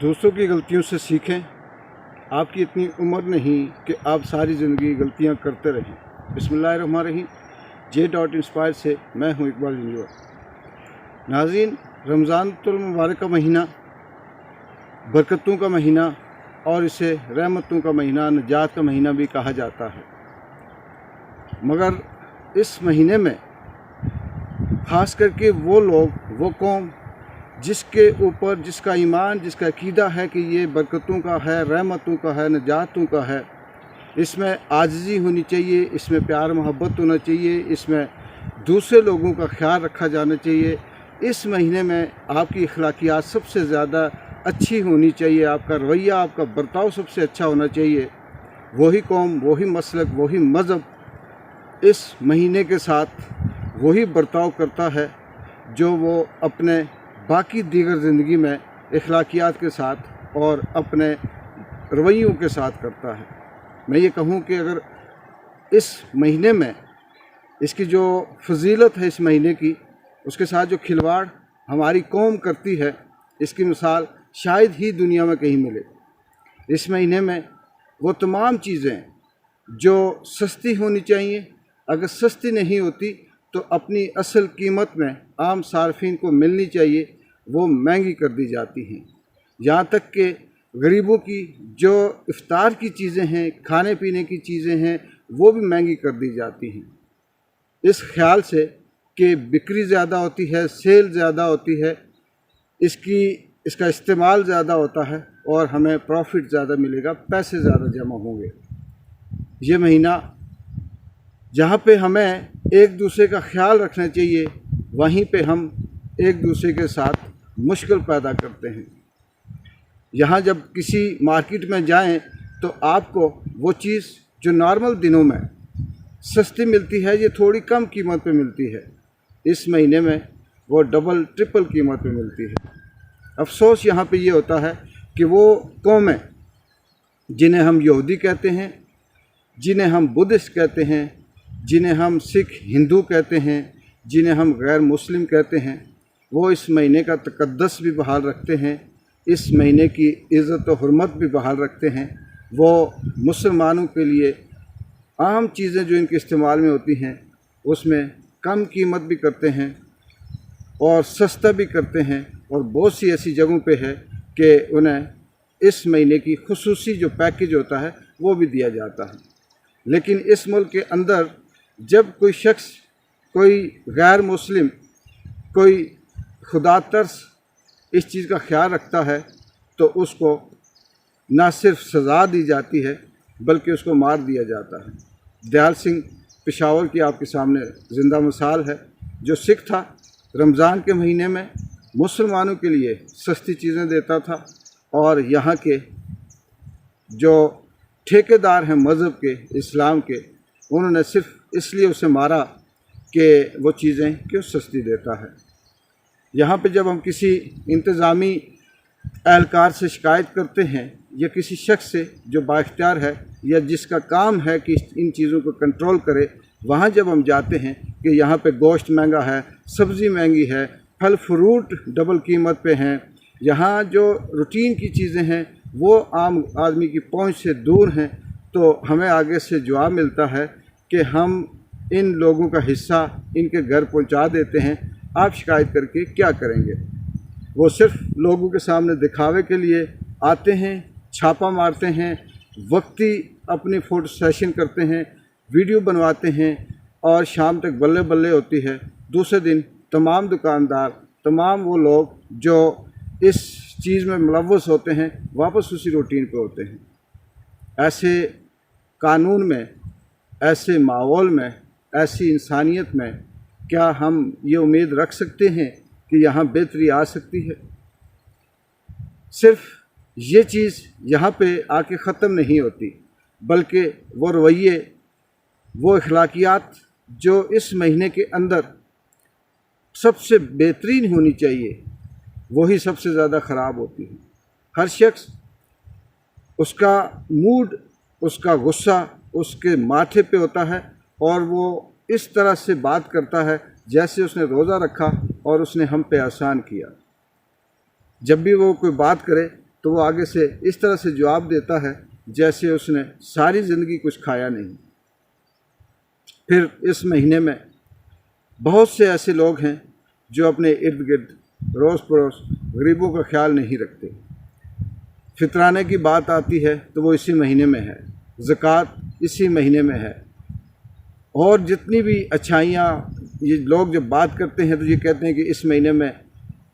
دوسروں کی غلطیوں سے سیکھیں. آپ کی اتنی عمر نہیں کہ آپ ساری زندگی غلطیاں کرتے رہیں. بسم اللہ الرحمن الرحیم. J.Inspire سے میں ہوں اقبال جنجوعہ. ناظرین، رمضان المبارک کا مہینہ برکتوں کا مہینہ اور اسے رحمتوں کا مہینہ، نجات کا مہینہ بھی کہا جاتا ہے. مگر اس مہینے میں خاص کر کے وہ لوگ، وہ قوم جس کے اوپر، جس کا ایمان، جس کا عقیدہ ہے کہ یہ برکتوں کا ہے، رحمتوں کا ہے، نجاتوں کا ہے، اس میں عاجزی ہونی چاہیے، اس میں پیار محبت ہونا چاہیے، اس میں دوسرے لوگوں کا خیال رکھا جانا چاہیے. اس مہینے میں آپ کی اخلاقیات سب سے زیادہ اچھی ہونی چاہیے، آپ کا رویہ، آپ کا برتاؤ سب سے اچھا ہونا چاہیے. وہی قوم، وہی مسلک، وہی مذہب اس مہینے کے ساتھ وہی برتاؤ کرتا ہے جو وہ اپنے باقی دیگر زندگی میں اخلاقیات کے ساتھ اور اپنے رویوں کے ساتھ کرتا ہے. میں یہ کہوں کہ اگر اس مہینے میں اس کی جو فضیلت ہے، اس مہینے کی، اس کے ساتھ جو کھلواڑ ہماری قوم کرتی ہے، اس کی مثال شاید ہی دنیا میں کہیں ملے. اس مہینے میں وہ تمام چیزیں جو سستی ہونی چاہیے، اگر سستی نہیں ہوتی تو اپنی اصل قیمت میں عام صارفین کو ملنی چاہیے، وہ مہنگی کر دی جاتی ہیں. یہاں تک کہ غریبوں کی جو افطار کی چیزیں ہیں، کھانے پینے کی چیزیں ہیں، وہ بھی مہنگی کر دی جاتی ہیں، اس خیال سے کہ بکری زیادہ ہوتی ہے، سیل زیادہ ہوتی ہے، اس کا استعمال زیادہ ہوتا ہے اور ہمیں پروفٹ زیادہ ملے گا، پیسے زیادہ جمع ہوں گے. یہ مہینہ جہاں پہ ہمیں ایک دوسرے کا خیال رکھنا چاہیے، وہیں پہ ہم ایک دوسرے کے ساتھ مشکل پیدا کرتے ہیں. یہاں جب کسی مارکیٹ میں جائیں تو آپ کو وہ چیز جو نارمل دنوں میں سستی ملتی ہے، یہ تھوڑی کم قیمت پہ ملتی ہے، اس مہینے میں وہ ڈبل ٹرپل قیمت پہ ملتی ہے. افسوس یہاں پہ یہ ہوتا ہے کہ وہ قومیں جنہیں ہم یہودی کہتے ہیں، جنہیں ہم بدھسٹ کہتے ہیں، جنہیں ہم سکھ ہندو کہتے ہیں، جنہیں ہم غیر مسلم کہتے ہیں، وہ اس مہینے کا تقدس بھی بحال رکھتے ہیں، اس مہینے کی عزت و حرمت بھی بحال رکھتے ہیں. وہ مسلمانوں کے لیے عام چیزیں جو ان کے استعمال میں ہوتی ہیں، اس میں کم قیمت بھی کرتے ہیں اور سستا بھی کرتے ہیں، اور بہت سی ایسی جگہوں پہ ہے کہ انہیں اس مہینے کی خصوصی جو پیکج ہوتا ہے وہ بھی دیا جاتا ہے. لیکن اس ملک کے اندر جب کوئی شخص، کوئی غیر مسلم، کوئی خدا ترس اس چیز کا خیال رکھتا ہے تو اس کو نہ صرف سزا دی جاتی ہے بلکہ اس کو مار دیا جاتا ہے. دیال سنگھ پشاور کی آپ کے سامنے زندہ مثال ہے، جو سکھ تھا، رمضان کے مہینے میں مسلمانوں کے لیے سستی چیزیں دیتا تھا، اور یہاں کے جو ٹھیکیدار ہیں مذہب کے، اسلام کے، انہوں نے صرف اس لیے اسے مارا کہ وہ چیزیں کیوں سستی دیتا ہے. یہاں پہ جب ہم کسی انتظامی اہلکار سے شکایت کرتے ہیں یا کسی شخص سے جو بااختیار ہے یا جس کا کام ہے کہ ان چیزوں کو کنٹرول کرے، وہاں جب ہم جاتے ہیں کہ یہاں پہ گوشت مہنگا ہے، سبزی مہنگی ہے، پھل فروٹ ڈبل قیمت پہ ہیں، یہاں جو روٹین کی چیزیں ہیں وہ عام آدمی کی پہنچ سے دور ہیں، تو ہمیں آگے سے جواب ملتا ہے کہ ہم ان لوگوں کا حصہ ان کے گھر پہنچا دیتے ہیں، آپ شکایت کر کے کیا کریں گے. وہ صرف لوگوں کے سامنے دکھاوے کے لیے آتے ہیں، چھاپا مارتے ہیں، وقتی اپنی فوٹو سیشن کرتے ہیں، ویڈیو بنواتے ہیں، اور شام تک بلے بلے ہوتی ہے. دوسرے دن تمام دکاندار، تمام وہ لوگ جو اس چیز میں ملوث ہوتے ہیں، واپس اسی روٹین پہ ہوتے ہیں. ایسے قانون میں، ایسے ماحول میں، ایسی انسانیت میں کیا ہم یہ امید رکھ سکتے ہیں کہ یہاں بہتری آ سکتی ہے؟ صرف یہ چیز یہاں پہ آ کے ختم نہیں ہوتی، بلکہ وہ رویے، وہ اخلاقیات جو اس مہینے کے اندر سب سے بہترین ہونی چاہیے، وہی سب سے زیادہ خراب ہوتی ہے. ہر شخص، اس کا موڈ، اس کا غصہ اس کے ماتھے پہ ہوتا ہے، اور وہ اس طرح سے بات کرتا ہے جیسے اس نے روزہ رکھا اور اس نے ہم پہ احسان کیا. جب بھی وہ کوئی بات کرے تو وہ آگے سے اس طرح سے جواب دیتا ہے جیسے اس نے ساری زندگی کچھ کھایا نہیں۔ پھر اس مہینے میں بہت سے ایسے لوگ ہیں جو اپنے ارد گرد روز پڑوس غریبوں کا خیال نہیں رکھتے۔ فطرانے کی بات آتی ہے تو وہ اسی مہینے میں ہے، زکوٰۃ اسی مہینے میں ہے، اور جتنی بھی اچھائیاں یہ لوگ جب بات کرتے ہیں تو یہ کہتے ہیں کہ اس مہینے میں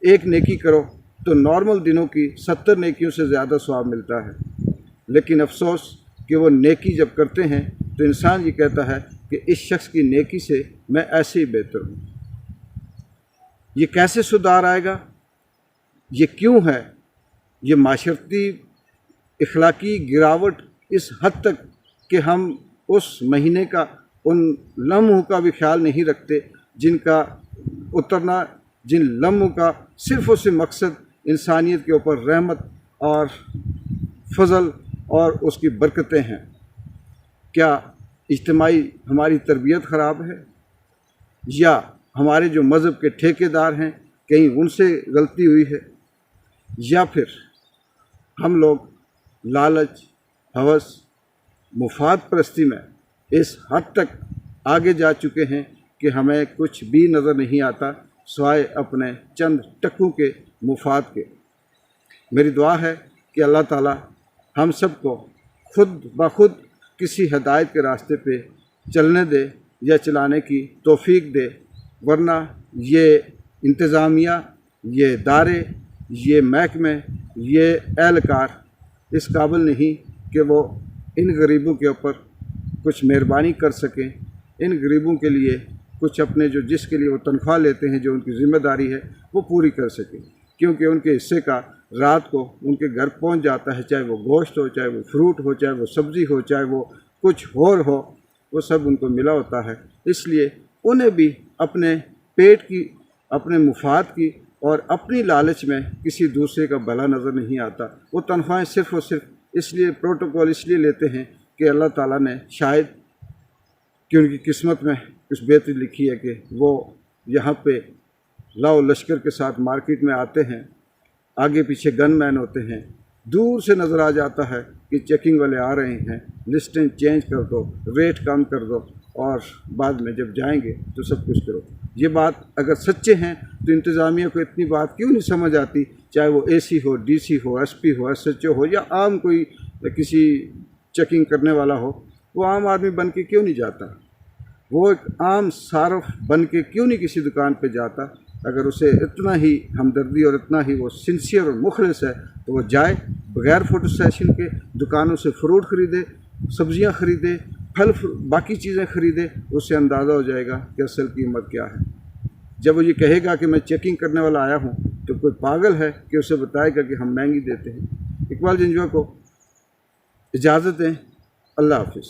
ایک نیکی کرو تو نارمل دنوں کی 70 نیکیوں سے زیادہ ثواب ملتا ہے۔ لیکن افسوس کہ وہ نیکی جب کرتے ہیں تو انسان یہ کہتا ہے کہ اس شخص کی نیکی سے میں ایسے ہی بہتر ہوں۔ یہ کیسے سدھار آئے گا؟ یہ کیوں ہے؟ یہ معاشرتی اخلاقی گراوٹ اس حد تک کہ ہم اس مہینے کا ان لمحوں کا بھی خیال نہیں رکھتے جن کا اترنا، جن لمحوں کا صرف اور صرف مقصد انسانیت کے اوپر رحمت اور فضل اور اس کی برکتیں ہیں۔ کیا اجتماعی ہماری تربیت خراب ہے، یا ہمارے جو مذہب کے ٹھیکیدار ہیں کہیں ان سے غلطی ہوئی ہے، یا پھر ہم لوگ لالچ، ہوس، مفاد پرستی میں اس حد تک آگے جا چکے ہیں کہ ہمیں کچھ بھی نظر نہیں آتا سوائے اپنے چند ٹکوں کے مفاد کے۔ میری دعا ہے کہ اللہ تعالی ہم سب کو خود بخود کسی ہدایت کے راستے پہ چلنے دے یا چلانے کی توفیق دے، ورنہ یہ انتظامیہ، یہ ادارے، یہ محکمے، یہ اہلکار اس قابل نہیں کہ وہ ان غریبوں کے اوپر کچھ مہربانی کر سکیں، ان غریبوں کے لیے کچھ اپنے جس کے لیے وہ تنخواہ لیتے ہیں، جو ان کی ذمہ داری ہے وہ پوری کر سکیں، کیونکہ ان کے حصے کا رات کو ان کے گھر پہنچ جاتا ہے، چاہے وہ گوشت ہو، چاہے وہ فروٹ ہو، چاہے وہ سبزی ہو، چاہے وہ کچھ اور ہو، وہ سب ان کو ملا ہوتا ہے۔ اس لیے انہیں بھی اپنے پیٹ کی، اپنے مفاد کی اور اپنی لالچ میں کسی دوسرے کا بھلا نظر نہیں آتا۔ وہ تنخواہیں صرف اور صرف اس لیے پروٹوکول اس لیے لیتے ہیں کہ اللہ تعالیٰ نے شاید کہ ان کی قسمت میں کچھ بہتری لکھی ہے کہ وہ یہاں پہ لاؤ لشکر کے ساتھ مارکیٹ میں آتے ہیں، آگے پیچھے گن مین ہوتے ہیں، دور سے نظر آ جاتا ہے کہ چیکنگ والے آ رہے ہیں، لسٹیں چینج کر دو، ریٹ کم کر دو، اور بعد میں جب جائیں گے تو سب کچھ کرو۔ یہ بات اگر سچے ہیں تو انتظامیہ کو اتنی بات کیوں نہیں سمجھ آتی، چاہے وہ اے سی ہو، ڈی سی ہو، ایس پی ہو، ایس ایچ او ہو، یا عام کوئی کسی چیکنگ کرنے والا ہو، وہ عام آدمی بن کے کیوں نہیں جاتا؟ وہ ایک عام صارف بن کے کیوں نہیں کسی دکان پہ جاتا؟ اگر اسے اتنا ہی ہمدردی اور اتنا ہی وہ سنسیئر اور مخلص ہے تو وہ جائے، بغیر فوٹو سیشن کے دکانوں سے فروٹ خریدے، سبزیاں خریدے، پھل، باقی چیزیں خریدے، اس سے اندازہ ہو جائے گا کہ اصل قیمت کیا ہے۔ جب وہ یہ کہے گا کہ میں چیکنگ کرنے والا آیا ہوں تو کوئی پاگل ہے کہ اسے بتائے گا کہ ہم مہنگی دیتے ہیں۔ اقبال جنجوعہ کو اجازت دیں، اللہ حافظ۔